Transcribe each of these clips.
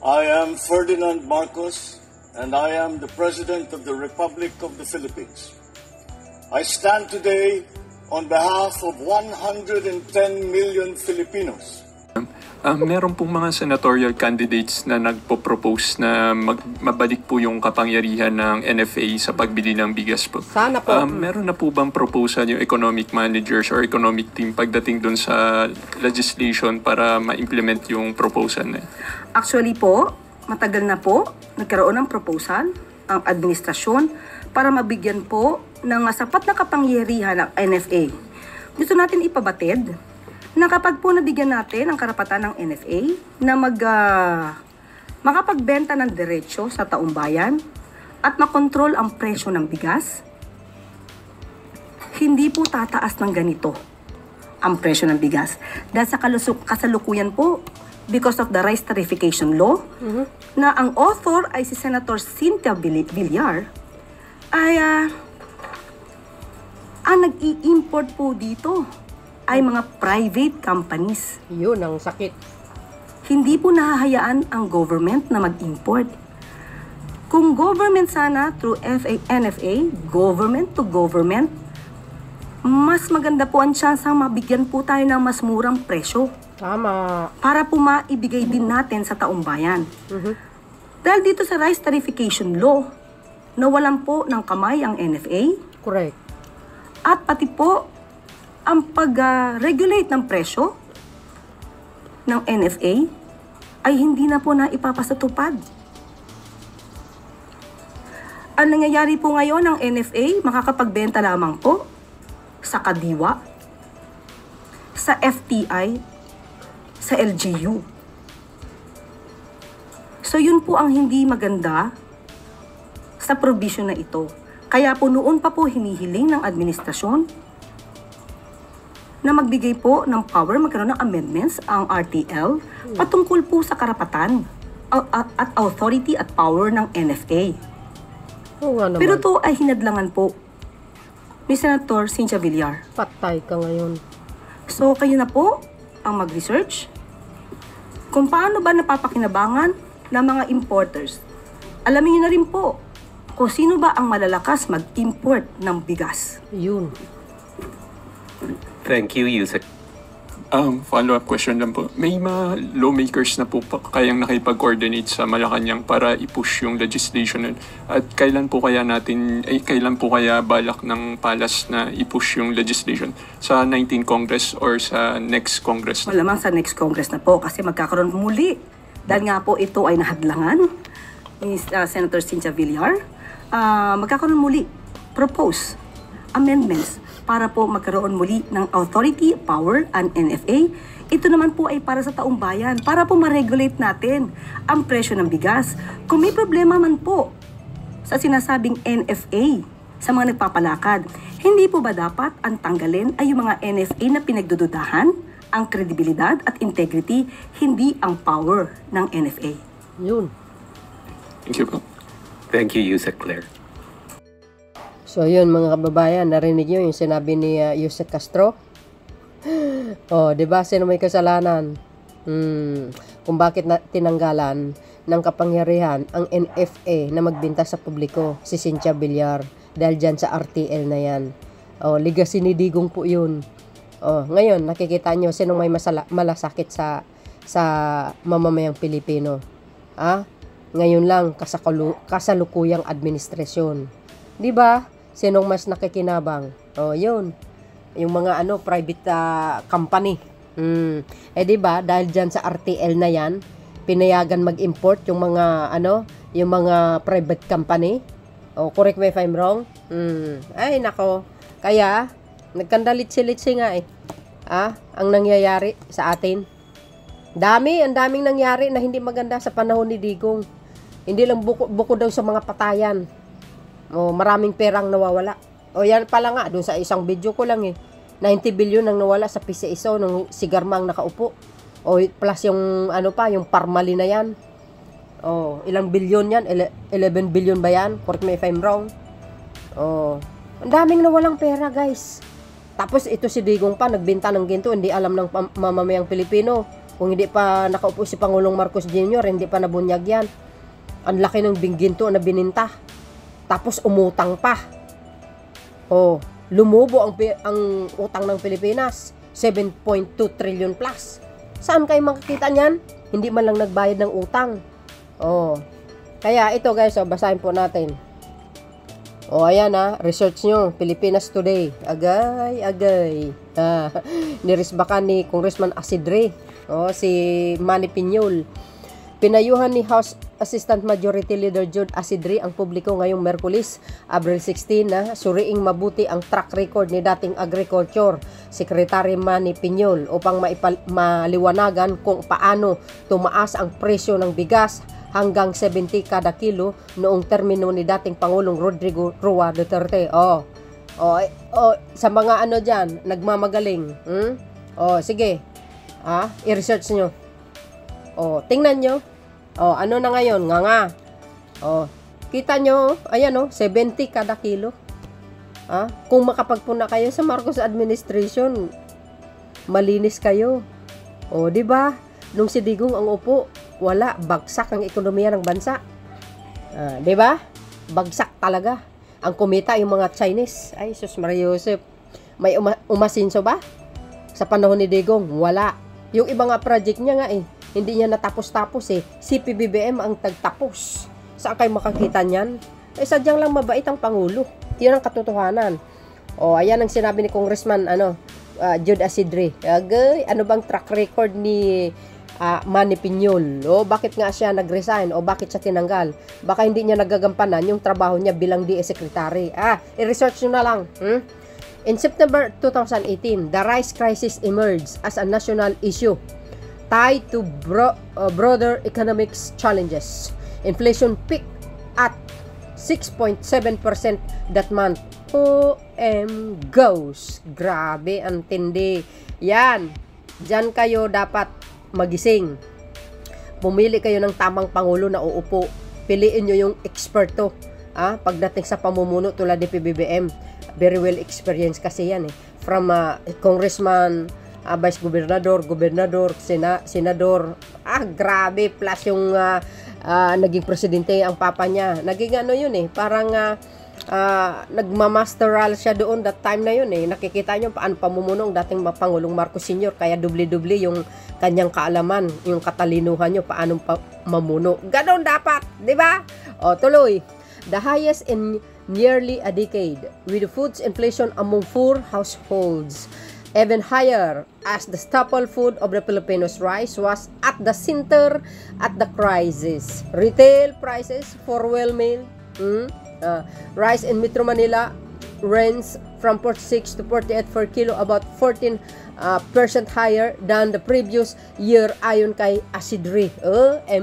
I am Ferdinand Marcos, and I am the President of the Republic of the Philippines. I stand today on behalf of 110 million Filipinos. Meron pong mga senatorial candidates na nagpo-propose na mabalik po yung kapangyarihan ng NFA sa pagbili ng bigas po. Sana po. Meron na po bang proposal yung economic managers or economic team pagdating dun sa legislation para ma-implement yung proposal na? Actually po, matagal na po nagkaroon ng proposal ang administrasyon para mabigyan po ng sapat na kapangyarihan ng NFA. Gusto natin ipabatid na kapag po nabigyan natin ang karapatan ng NFA na makapagbenta ng diretsyo sa taong bayan at makontrol ang presyo ng bigas, hindi po tataas ng ganito ang presyo ng bigas. Dahil sa kasalukuyan po, because of the rice tarification law, na ang author ay si Senator Cynthia Villar, ay ang nag-i-import po dito ay mga private companies. Yun ang sakit. Hindi po nahahayaan ang government na mag-import. Kung government sana through NFA, government to government, mas maganda po ang tsansang mabigyan po tayo ng mas murang presyo. Tama. Para po maibigay din natin sa taong bayan. Dahil dito sa rice tarification law, nawalan po ng kamay ang NFA. Correct. At pati po, ang pag-regulate ng presyo ng NFA ay hindi na po na ipapasatupad. Ang nangyayari po ngayon ng NFA, makakapagbenta lamang po sa Kadiwa, sa FTI, sa LGU. So yun po ang hindi maganda sa provision na ito. Kaya po noon pa po hinihiling ng administrasyon na magbigay po ng power, magkaroon ng amendments ang RTL patungkol po sa karapatan at authority at power ng NFA. Oo nga naman. Pero to ay hinadlangan po ni Senator Cynthia Villar. Patay ka ngayon. So kayo na po ang mag-research kung paano ba napapakinabangan ng mga importers. Alamin niyo na rin po kung sino ba ang malalakas mag-import ng bigas. Yun. Thank you, Yusek. Follow-up question lang po. May mga lawmakers na po kayang nakipag-coordinate sa Malacanang para i-push yung legislation at kailan po kaya balak ng Palas na i-push yung legislation? Sa 19th Congress or sa next Congress? Malamang sa next Congress na po kasi magkakaroon muli. Dahil nga po ito ay nahadlangan ni Senator Cynthia Villar. Magkakaroon muli, propose amendments para po magkaroon muli ng authority, power, and NFA. Ito naman po ay para sa taong bayan, para po ma-regulate natin ang presyo ng bigas. Kung may problema man po sa sinasabing NFA sa mga nagpapalakad, hindi po ba dapat ang tanggalin ay yung mga NFA na pinagdududahan, ang kredibilidad at integrity, hindi ang power ng NFA? Yun. Thank you po. Thank you, Yusek Claire. So yun mga kababayan, narinig nyo yung sinabi ni Yusek Castro? Oh, 'di ba sino may kasalanan? Kung bakit tinanggalan ng kapangyarihan ang NFA na magbenta sa publiko, si Cynthia Villar, dahil dyan sa RTL na yan. Oh, legacy ni Digong po yun. Oh, ngayon nakikita nyo sino may malasakit sa mamamayang Pilipino. Ngayon lang kasalukuyang administrasyon. 'Di ba? Sinong mas nakikinabang? Oh, yun. Yung mga private company. Di ba? Dahil diyan sa RTL na 'yan, pinayagan mag-import yung mga yung mga private company. Oh, correct me if I'm wrong. Ay nako. Kaya nagkandalit-silitsi nga ang nangyayari sa atin. Ang daming nangyari na hindi maganda sa panahon ni Digong. Hindi lang buko daw sa mga patayan. Maraming perang nawawala. Yan pala nga, doon sa isang video ko lang 90 billion ang nawala sa PCSO nung si Garmang nakaupo. Plus yung yung Parmali na yan. Ilang billion yan? 11 billion ba yan? Correct me if I'm wrong. Ang daming nawalang pera, guys. Tapos ito si Digong pa, nagbenta ng ginto, hindi alam ng mamamayang Pilipino. Kung hindi pa nakaupo si Pangulong Marcos Jr., hindi pa nabunyag yan. Ang laki ng bingginto na bininta. Tapos umutang pa. Oh, lumubo ang utang ng Pilipinas. 7.2 trillion plus. Saan kayo makikita niyan? Hindi man lang nagbayad ng utang. Oh. Kaya ito guys, basahin po natin. Ayan research nyo, Pilipinas Today. Agay. Nirisbakan ni Congressman Asidre. Si Manny Piñol. Pinayuhan ni House Assistant Majority Leader Jude Asidre ang publiko ngayong Merkulis, Abril 16 na suriing mabuti ang track record ni dating Agriculture Secretary Manny Piñol upang maliwanagan kung paano tumaas ang presyo ng bigas hanggang 70 kada kilo noong termino ni dating Pangulong Rodrigo Roa Duterte. Sa mga dyan, nagmamagaling. Sige. I-research nyo. Tingnan nyo. Ano na ngayon? Nga. Kita nyo, ayan 70 kada kilo. Kung makapagpuna kayo sa Marcos administration, malinis kayo. Di ba? Nung si Digong ang upo, wala, bagsak ang ekonomiya ng bansa. Di ba? Bagsak talaga. Ang kumita yung mga Chinese. Ay, sus Maria Joseph. May umasinso ba? Sa panahon ni Digong, wala. Yung iba nga project niya nga hindi niya natapos-tapos Si PBBM ang tagtapos. Saan kayo makakita niyan? Sadyang lang mabait ang Pangulo. Yun ang katotohanan. Ayan ang sinabi ni Congressman Jude Asidre. Ano bang track record ni Manny Piñol? Bakit nga siya nag-resign? Bakit siya tinanggal? Baka hindi niya nagagampanan yung trabaho niya bilang DA Secretary. I-research nyo na lang. In September 2018, the rice crisis emerged as a national issue tied to broader economic challenges. Inflation peaked at 6.7% that month. Goes. Grabe, ang tindi. Yan. Diyan kayo dapat magising. Pumili kayo ng tamang pangulo na uupo. Piliin nyo yung eksperto. Pagdating sa pamumuno tulad ni PBBM. Very well experienced kasi yan From congressman, vice gobernador, senador. Grabe. Plus yung naging presidente ang papa niya. Naging parang nagmamasteral siya doon that time na yun Nakikita nyo paano pamumuno ng dating Pangulong Marcos Sr. Kaya dubli-dubli yung kanyang kaalaman, yung katalinuhan nyo, paano mamuno. Ganon dapat, di ba? Tuloy. The highest in nearly a decade, with food inflation among poor households even higher as the staple food of the Filipinos, rice was at the center at the crisis. Retail prices for well-milled rice in Metro Manila range from 46 to 48 per kilo, about 14% higher than the previous year ayon kay Asidre.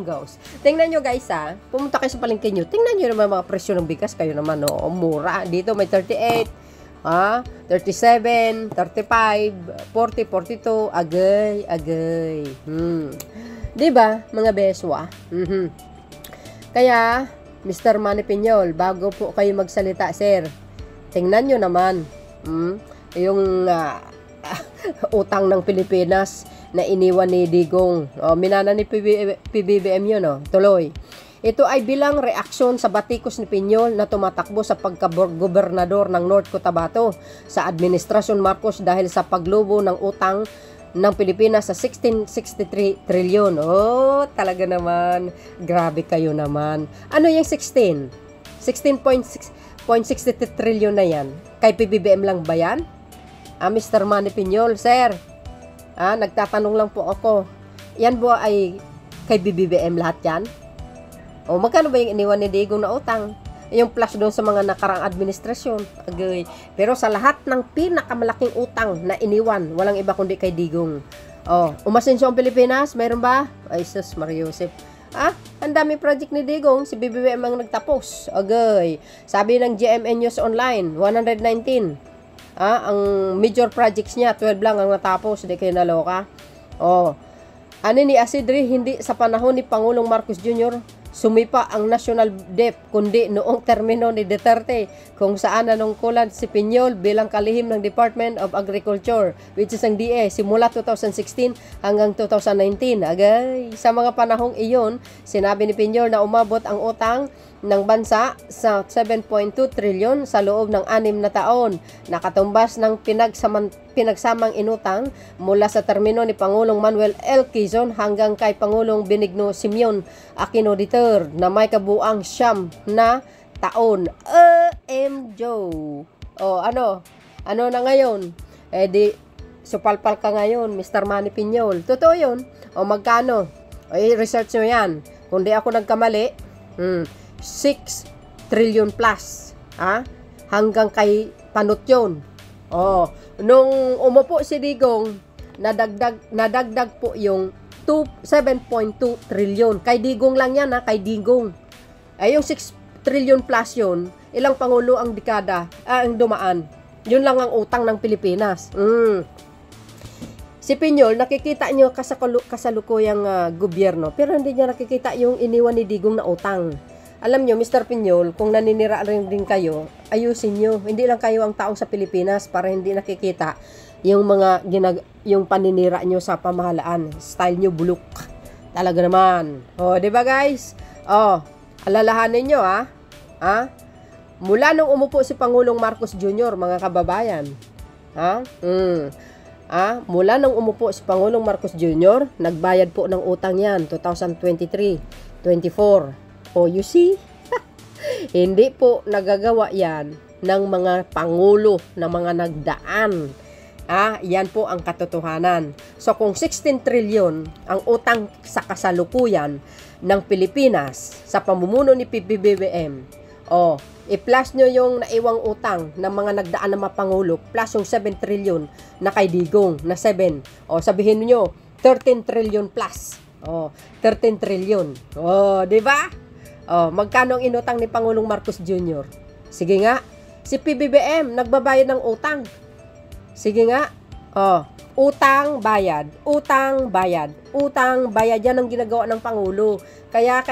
Goes. Tingnan nyo guys pumunta kayo sa palengke nyo, tingnan nyo naman mga presyo ng bigas, kayo naman mura. Dito may 38, 37, 35, 40, 42, agay. Diba, mga beswa? Kaya, Mr. Manny Piñol, bago po kayo magsalita, sir, tingnan nyo naman, yung utang ng Pilipinas na iniwan ni Digong. Minana ni PBBM yun, Tuloy. Ito ay bilang reaksyon sa batikos ni Piñol na tumatakbo sa pagka-gobernador ng North Cotabato sa Administrasyon Marcos dahil sa paglubo ng utang ng Pilipinas sa 1663 trilyon. Talaga naman. Grabe kayo naman. Ano yung 16? 16.63 trilyon na yan. Kay PBBM lang ba yan? Mr. Manny Piñol, sir. Nagtatanong lang po ako. Yan po ay kay PBBM lahat yan? Magkano ba yung iniwan ni Digong na utang? Yung plus doon sa mga nakarang administrasyon. Agay. Pero sa lahat ng pinakamalaking utang na iniwan, walang iba kundi kay Digong. Umasenso ang Pilipinas? Mayroon ba? Ay, sus, Maria Joseph. Ang dami project ni Digong, si BBM ang nagtapos. Agay. Sabi ng GMA News Online, 119. Ang major projects niya, 12 lang ang natapos. Hindi kayo naloka. Ano ni Asidre, hindi sa panahon ni Pangulong Marcos Jr., sumipa ang national debt kundi noong termino ni Duterte kung saan nanungkulan si Piñol bilang kalihim ng Department of Agriculture which is ang DA simula 2016 hanggang 2019. Agay, sa mga panahong iyon, sinabi ni Piñol na umabot ang utang ng bansa sa 7.2 trilyon sa loob ng 6 na taon, nakatumbas ng pinagsamang inutang mula sa termino ni Pangulong Manuel L. Quezon hanggang kay Pangulong Benigno Simeon Aquino III na may kabuang 9 na taon. Ano na ngayon? Di supalpal ka ngayon, Mr. Manny Piñol. Totoo yun. Magkano? Research nyo yan. Kung di ako nagkamali, 6 trillion plus. Hanggang kay Panut yun. Nung umupo si Digong, nadagdag po yung 7.2 trillion. Kay Digong lang yan, kay Digong. Yung 6 trillion plus yun, ilang pangulo ang dekada, ang dumaan. Yun lang ang utang ng Pilipinas. Si Piñol, nakikita nyo kasalukuyang gobyerno, pero hindi niya nakikita yung iniwan ni Digong na utang. Alam nyo, Mr. Piñol, kung naninira rin kayo, ayusin nyo. Hindi lang kayo ang taong sa Pilipinas para hindi nakikita yung yung paninira nyo sa pamahalaan. Style nyo bulok. Talaga naman. Di ba guys? Alalahanin nyo mula nung umupo si Pangulong Marcos Jr., mga kababayan. Mula nung umupo si Pangulong Marcos Jr., nagbayad po ng utang yan 2023, 24. You see? Hindi po nagagawa yan ng mga pangulo na mga nagdaan. Yan po ang katotohanan. So kung 16 trilyon ang utang sa kasalukuyan ng Pilipinas sa pamumuno ni PBBM, i-plus nyo yung naiwang utang ng mga nagdaan na mapangulo plus yung 7 trilyon na kay Digong na 7. Sabihin nyo 13 trilyon plus. 13 trilyon. Di ba? Magkano ang inutang ni Pangulong Marcos Jr.? Sige nga. Si PBBM nagbabayad ng utang. Sige nga. Utang, bayad. Utang, bayad. Utang, bayad. Yan ang ginagawa ng Pangulo. Kaya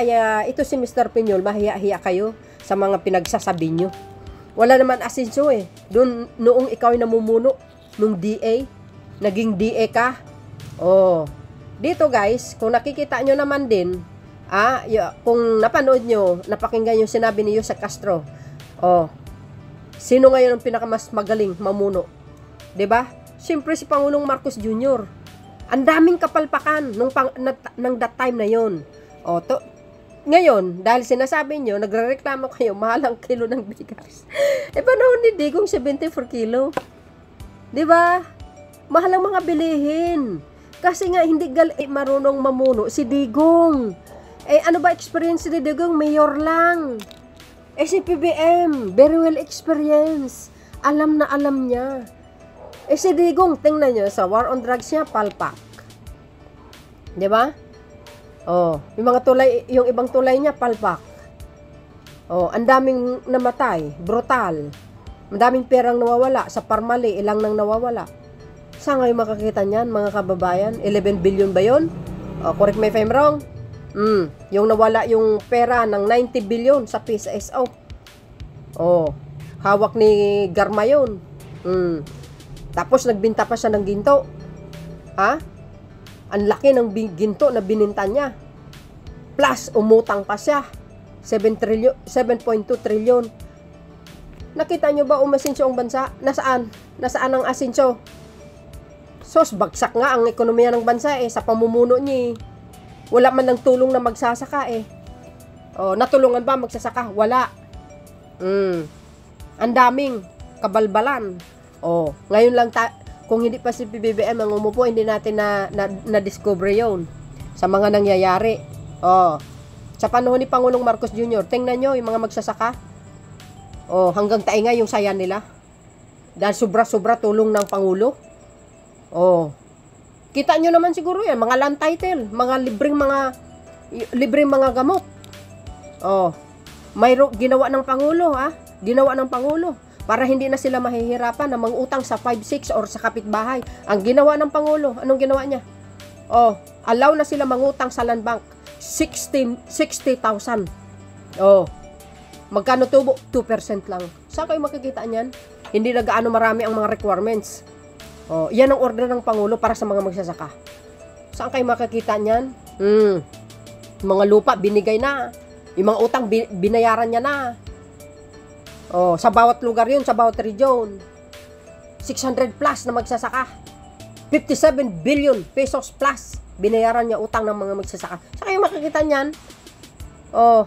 ito si Mr. Piñol, mahiya-hiya kayo sa mga pinagsasabi nyo. Wala naman asenso Doon, noong ikaw ay namumuno, nung DA, naging DA ka. Dito guys, kung nakikita nyo naman din, kung napanood nyo, napakinggan yung sinabi ni Yusek Castro, sino ngayon ang pinakamas magaling mamuno? 'Di ba? Siyempre si Pangulong Marcos Jr. Ang daming kapalpakan nung that time na yon. Ngayon, dahil sinasabi nyo, nagrereklamo kayo, mahal ang kilo ng bigas. Panahon ni Digong 74 kilo. 'Di ba? Mahal ang mga bilihin. Kasi nga hindi marunong mamuno si Digong. Ano ba experience ni Digong? Mayor lang. Si PBM, very well experience. Alam na alam niya. Si Digong, tingnan nyo, sa war on drugs niya, palpak. Diba? Yung mga tulay, yung ibang tulay niya, palpak. Ang daming namatay, brutal. Ang daming perang nawawala. Sa Parmali, ilang nang nawawala. Saan ngayon makakita niyan, mga kababayan? 11 billion ba yun? Correct me if I'm wrong. Yung nawala yung pera ng 90 billion sa PSSO. Hawak ni Garma yun. Tapos nagbinta pa siya ng ginto. Ang laki ng ginto na bininta niya. Plus, umutang pa siya. 7.2 trilyon. Nakita nyo ba umasinso ang bansa? Nasaan? Nasaan ang asinso? Bagsak nga ang ekonomiya ng bansa sa pamumuno niya. Wala man lang tulong na magsasaka natulungan ba magsasaka? Wala. Ang daming kabalbalan. Ngayon lang kung hindi pa si PBBM ang umupo, hindi natin na-discover yon sa mga nangyayari. Sa panahon ni Pangulong Marcos Jr., tingnan nyo yung mga magsasaka. Hanggang tainga yung saya nila. Dahil sobra-sobra tulong ng Pangulo. Kita nyo naman siguro yan, mga land title, mga libreng mga gamot. May ginawa ng Pangulo, Ginawa ng Pangulo para hindi na sila mahihirapan na mangutang sa 5-6 or sa kapitbahay. Ang ginawa ng Pangulo, anong ginawa niya? Allow na sila mangutang sa land bank. 60,000. Oh. Magkano tubo? 2% lang. Saan kayo makikita niyan? Hindi na gaano marami ang mga requirements. Oh, yan ang order ng Pangulo para sa mga magsasaka. Saan kayo makikita niyan? Mga lupa binigay na. Yung mga utang binayaran niya na. Oh, sa bawat lugar yun, sa bawat region. 600 plus na magsasaka. 57 billion pesos plus binayaran niya utang ng mga magsasaka. Saan kayo makikita niyan? Oh,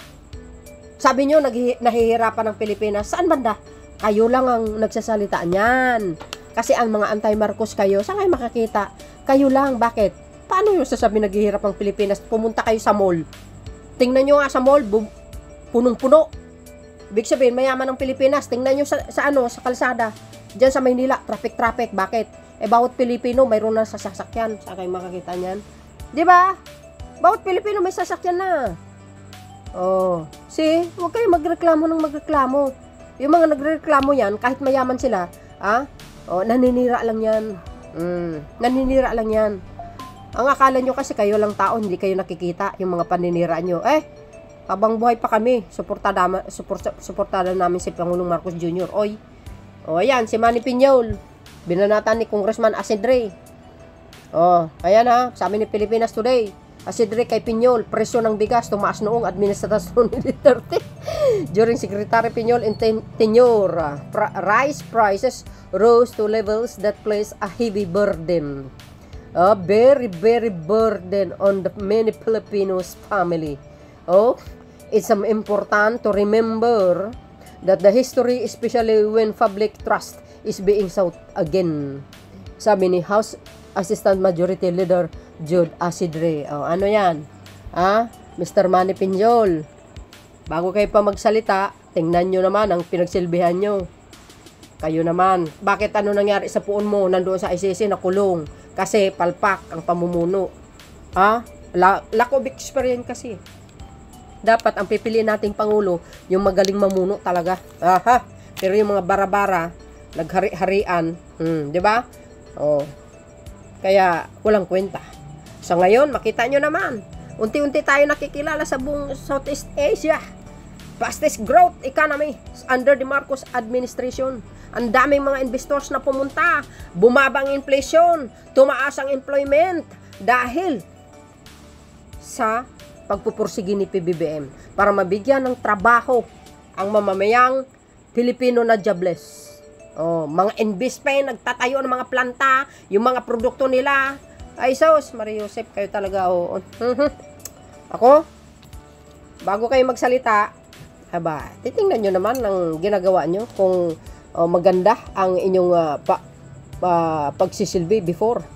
sabi niyo nahihirapan ng Pilipinas. Saan banda? Kayo lang ang nagsasalita niyan. Kasi ang mga anti-Marcos kayo, saan kayo makakita? Kayo lang. Bakit? Paano yung sasabi naghihirap ang Pilipinas? Pumunta kayo sa mall. Tingnan nyo nga sa mall, punong-puno. Ibig sabihin, mayaman ng Pilipinas. Tingnan nyo sa kalsada. Diyan sa Maynila, traffic. Bakit? Bawat Pilipino, mayroon na sasakyan. Saan kayo makakita niyan? Di ba? Bawat Pilipino may sasakyan na. Oh, see? Huwag kayo magreklamo ng magreklamo. Yung mga nagreklamo yan, kahit mayaman sila, oh, naninira lang yan. Naninira lang yan. Ang akala nyo kasi kayo lang tao, hindi kayo nakikita yung mga paninira nyo. Habang buhay pa kami, suportada namin si Pangulong Marcos Jr. Oy. O, ayan, si Manny Piñol. Binanatan ni Congressman Asidre. O, ayan ha, sa amin ni Pilipinas Today. Asidre kay Piñol, presyo ng bigas tumaas noong administrasyon ni Duterte. During Secretary Piñol in tenure, rice prices rose to levels that place a heavy burden. A very burden on the many Filipinos family. Oh, it's important to remember that the history, especially when public trust is being sought again. Sabi ni House Assistant Majority Leader Jude Asidre. Oh, ano yan? Mr. Manny Piñol. Bago kayo pa magsalita, tingnan nyo naman ang pinagsilbihan nyo. Kayo naman. Bakit ano nangyari sa puon mo? Nandoon sa ICC na kulong. Kasi palpak ang pamumuno. Lack of experience kasi. Dapat ang pipiliin nating Pangulo, yung magaling mamuno talaga. Pero yung mga bara-bara, naghari-harian, di ba? Oh. Kaya walang kwenta. So ngayon, makita nyo naman, unti-unti tayo nakikilala sa buong Southeast Asia. Fastest growth economy under the Marcos administration. Ang daming mga investors na pumunta. Bumaba ang inflation, tumaas ang employment dahil sa pagpupursige ni PBBM para mabigyan ng trabaho ang mamamayang Pilipino na jobless. Oh, mga investment, nagtatayo ng mga planta, yung mga produkto nila. Ay sos, Maria Josep, kayo talaga. Ako, bago kayo magsalita, titingnan nyo naman ang ginagawa nyo kung maganda ang inyong pagsisilbi before.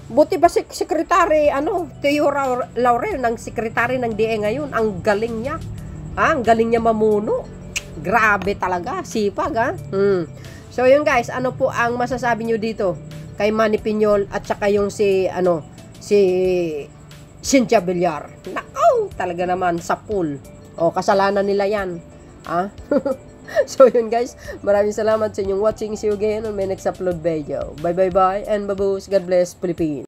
Buti ba si Secretary, Teo Laurel, ng Secretary ng DE ngayon, ang galing niya. Ang galing niya mamuno. Grabe talaga, sipag So yun guys, ano po ang masasabi nyo dito kay Manny Piñol at saka yung si Cynthia Villar? Nakaw, talaga naman sa pool. Kasalanan nila yan. So yun guys, maraming salamat sa inyong watching. See you again on my next upload video. Bye and babush. God bless Philippines.